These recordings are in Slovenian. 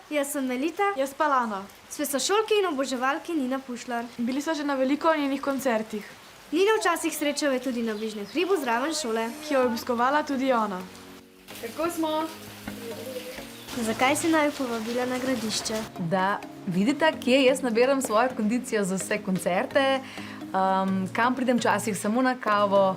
Jaz sem Melita. Jaz pa Lana. Sve sošolki in oboževalki Nina Pušlar. Bili so že na veliko njenih koncertih, Nina včasih srečave tudi na bližnjem hribu zraven šole. ki jo je obiskovala tudi ona. Kako smo? Zakaj si naju povabila na gradišče? Da vidite, kje jaz nabiram svojo kondicijo za vse koncerte, kam pridem včasih samo na kavo,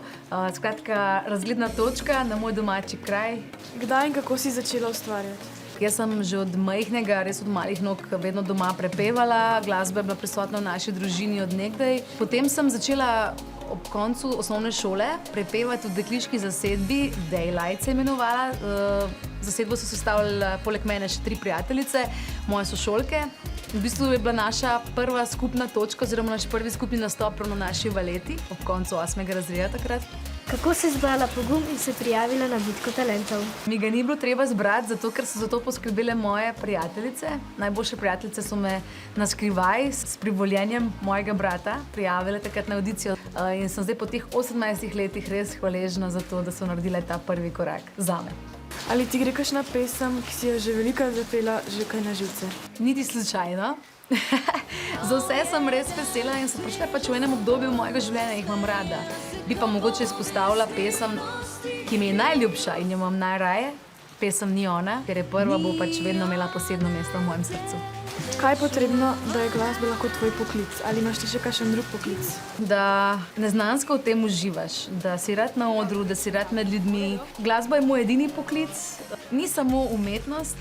skratka razgledna točka na moj domači kraj. Kdaj in kako si začela ustvarjati? Jaz sem že od majhnega, res od malih nog, vedno doma prepevala, glasba je bila prisotna v naši družini od nekdaj. Potem sem začela ob koncu osnovne šole prepevati v dekliški zasedbi, Daylight se je imenovala. Zasedbo so sestavljale poleg mene še 3 prijateljice, moje sošolke. V bistvu je bila naša prva skupna točka oziroma naš prvi skupni nastop na naši valeti ob koncu 8. razreda takrat. Kako si zbrala pogum in se prijavila na bitko talentov? Mi ga ni bilo treba zbrati, zato ker so za to poskrbele moje prijateljice. Najboljše prijateljice so me na skrivaj s privoljenjem mojega brata prijavile takrat na audicijo. In sem zdaj po teh 18 letih res hvaležna za to, da so naredile ta prvi korak zame. Ali ti gre kakšna pesem, ki si jo že velikokrat zapela, že kaj na živce? Niti slučajno. Za vse sem res vesela in so prišle pač v enem obdobju mojega življenja, jih imam rada. Bi pa mogoče izpostavila pesem, ki mi je najljubša in jo imam najraje. Pesem Ni ona, ker je prva, bo pač vedno imela posebno mesto v mojem srcu. Kaj je potrebno, da je glasba lahko tvoj poklic? Ali imaš ti še kakšen drug poklic? Da neznansko v tem uživaš, da si rad na odru, da si rad med ljudmi. Glasba je moj edini poklic, ni samo umetnost,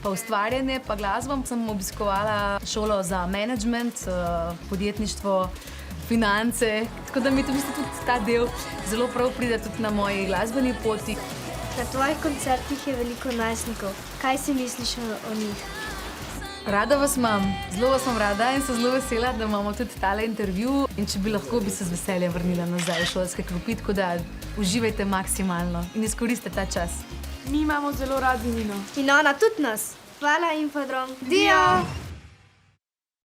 pa ustvarjanje, pa glasbo. Sem obiskovala šolo za menedžment, podjetništvo, finance, tako da mi tudi ta del zelo prav pride tudi na moji glasbeni poti. Na tvojih koncertih je veliko najstnikov. Kaj si misliš o njih? Rada vas imam, zelo vas imam rada in sem zelo vesela, da imamo tudi tale intervju. In če bi lahko, bi se z veseljem vrnila nazaj v šolske klopi, tako da uživajte maksimalno in izkoristite ta čas. Mi imamo zelo radi Nino. In ona tudi nas. Hvala, Infodrom. Dio!